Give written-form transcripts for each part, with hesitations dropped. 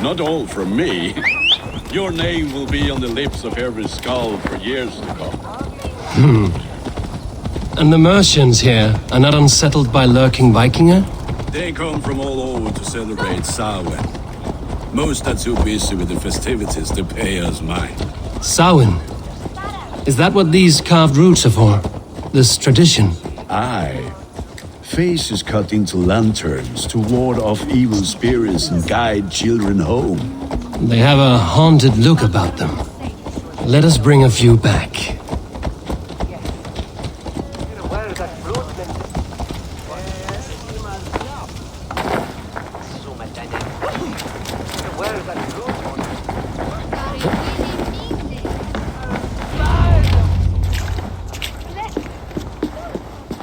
Not all from me. Your name will be on the lips of every skull for years to come. And the Mercians here are not unsettled by lurking Vikinger? They come from all over to celebrate Samhain. Most are too busy with the festivities to pay us mind. Samhain? Is that what these carved roots are for? This tradition? Aye. Faces cut into lanterns to ward off evil spirits and guide children home. They have a haunted look about them. Let us bring a few back.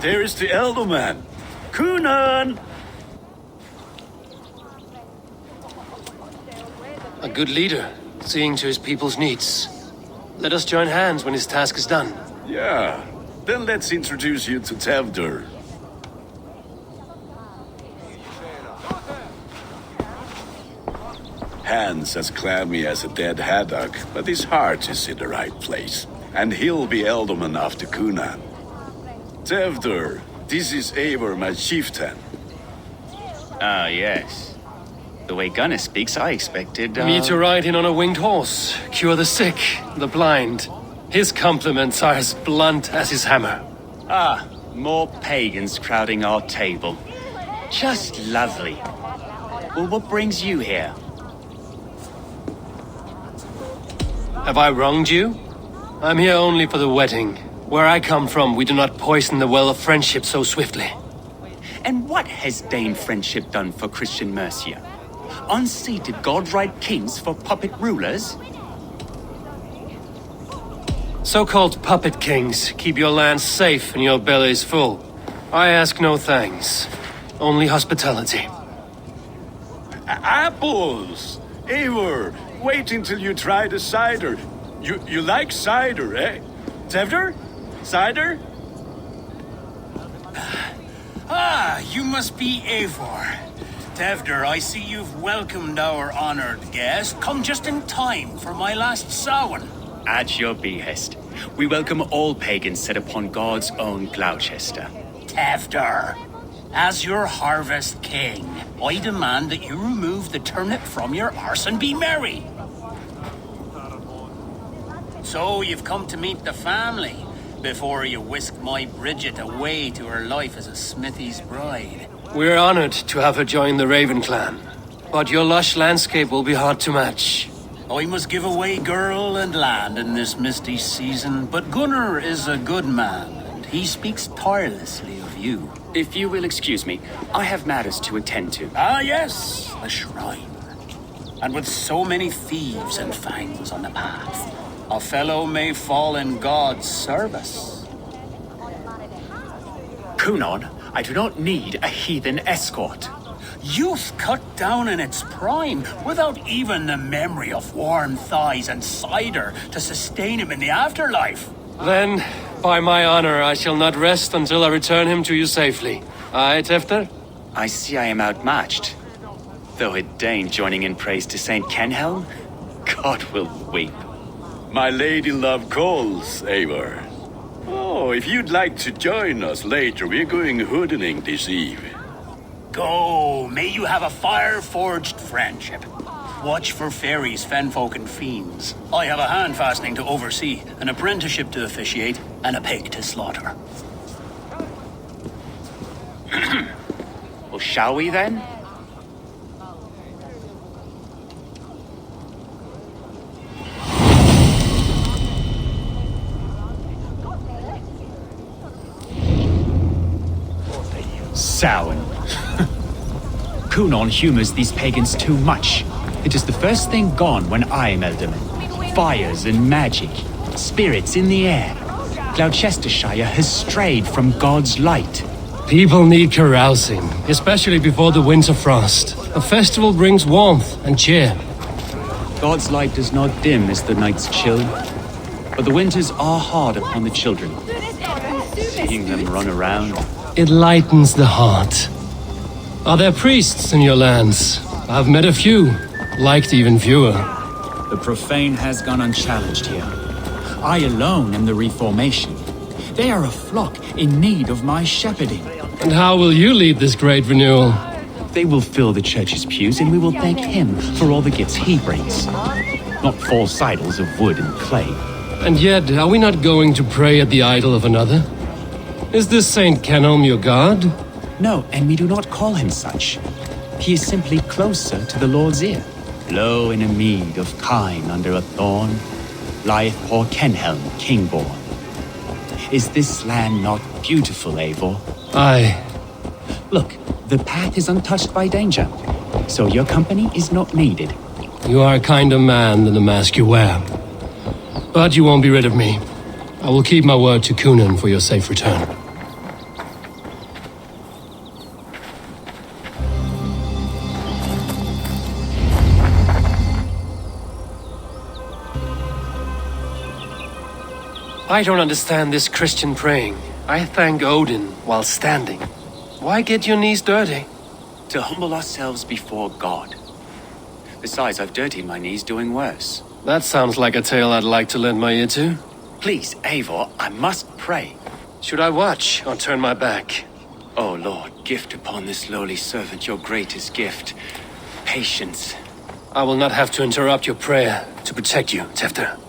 There is the elder man. Gunnar! A good leader, seeing to his people's needs. Let us join hands when his task is done. Yeah. Then let's introduce you to Tewdwr. Hands as clammy as a dead haddock, but his heart is in the right place. And he'll be Elderman after Gunnar. Tewdwr, this is Eivor, my chieftain. Ah, yes. The way Gunnar speaks, I expected, Me to ride in on a winged horse, cure the sick, the blind. His compliments are as blunt as his hammer. Ah, more pagans crowding our table. Just lovely. Well, what brings you here? Have I wronged you? I'm here only for the wedding. Where I come from, we do not poison the well of friendship so swiftly. And what has Dane friendship done for Christian Mercia? Unseated god-right kings for puppet rulers? So-called puppet kings keep your lands safe and your bellies full. I ask no thanks, only hospitality. Apples! Eivor, wait until you try the cider. You like cider, eh? Tewdwr? Cider? Ah, you must be Eivor. Tewdwr, I see you've welcomed our honored guest. Come just in time for my last Samhain. At your behest. We welcome all pagans set upon God's own Gloucester. Tewdwr, as your harvest king, I demand that you remove the turnip from your arse and be merry. So you've come to meet the family before you whisk my Bridget away to her life as a smithy's bride. We're honored to have her join the Raven clan, but your lush landscape will be hard to match. I must give away girl and land in this misty season, but Gunnar is a good man, and he speaks tirelessly of you. If you will excuse me, I have matters to attend to. Ah, yes, the shrine. And with so many thieves and fangs on the path, a fellow may fall in God's service. Gunnar, I do not need a heathen escort. Youth cut down in its prime, without even the memory of warm thighs and cider to sustain him in the afterlife. Then, by my honor, I shall not rest until I return him to you safely. Aye, Tewdwr? I see I am outmatched. Though a Dane joining in praise to Saint Kenhelm, God will weep. My lady love calls, Eivor. Oh, if you'd like to join us later, we're going hoodening this eve. Go, may you have a fire-forged friendship. Watch for fairies, fenfolk, and fiends. I have a hand fastening to oversee, an apprenticeship to officiate, and a pig to slaughter. Well, shall we then? Samhain. Kunon humors these pagans too much. It is the first thing gone when I am Elderman. Fires and magic, spirits in the air. Gloucestershire has strayed from God's light. People need carousing, especially before the winter frost. A festival brings warmth and cheer. God's light does not dim as the nights chill, but the winters are hard upon the children. Seeing them run around. It lightens the heart. Are there priests in your lands? I've met a few, liked even fewer. The profane has gone unchallenged here. I alone am the reformation. They are a flock in need of my shepherding. And how will you lead this great renewal? They will fill the church's pews, and we will thank him for all the gifts he brings. Not false idols of wood and clay. And yet, are we not going to pray at the idol of another? Is this Saint Kenelm your god? No, and we do not call him such. He is simply closer to the Lord's ear. Low in a mead of kine under a thorn lieth poor Kenhelm, king-born. Is this land not beautiful, Eivor? Aye. Look, the path is untouched by danger, so your company is not needed. You are a kinder man than the mask you wear. But you won't be rid of me. I will keep my word to Gunnar for your safe return. I don't understand this Christian praying. I thank Odin while standing. Why get your knees dirty? To humble ourselves before God. Besides, I've dirtied my knees doing worse. That sounds like a tale I'd like to lend my ear to. Please, Eivor, I must pray. Should I watch or turn my back? O Lord, gift upon this lowly servant your greatest gift. Patience. I will not have to interrupt your prayer to protect you, Tewdwr.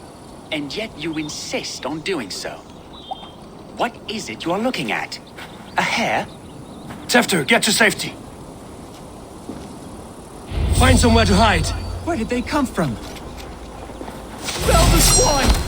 And yet you insist on doing so. What is it you are looking at? A hare? Tewdwr, get to safety. Find somewhere to hide. Where did they come from? Fell the swine!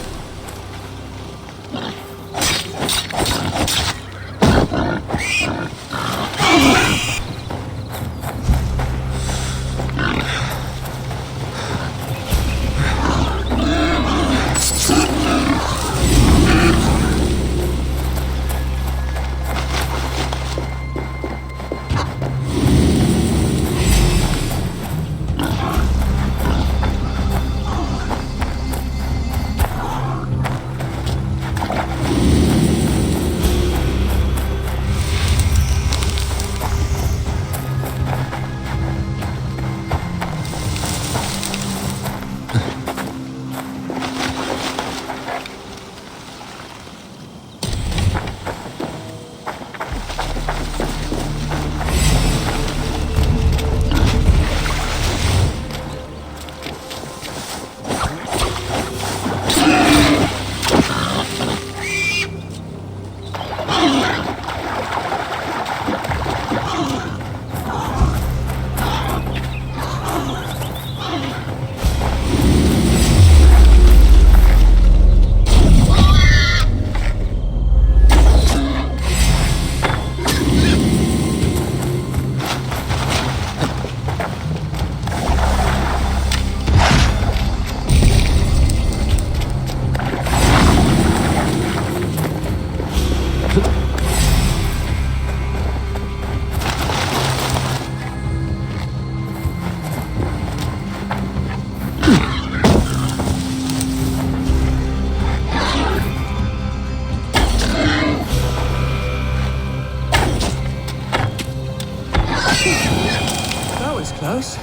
That was close.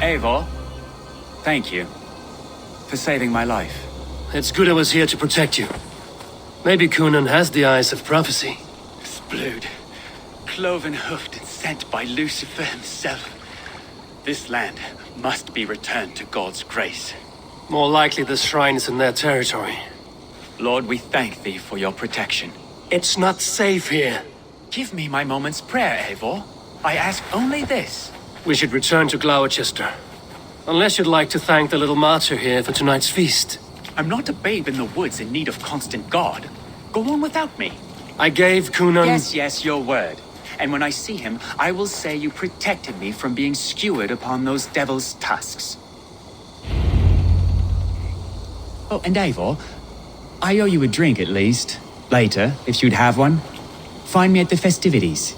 Eivor, thank you for saving my life. It's good I was here to protect you. Maybe Gunnar has the eyes of prophecy. Splood, cloven-hoofed and sent by Lucifer himself. This land must be returned to God's grace. More likely the shrine is in their territory. Lord, we thank thee for your protection. It's not safe here. Give me my moment's prayer, Eivor. I ask only this. We should return to Gloucester. Unless you'd like to thank the little martyr here for tonight's feast. I'm not a babe in the woods in need of constant guard. Go on without me. I gave Gunnar... Yes, your word. And when I see him, I will say you protected me from being skewered upon those devil's tusks. Oh, and Eivor, I owe you a drink at least. Later, if you'd have one. Find me at the festivities.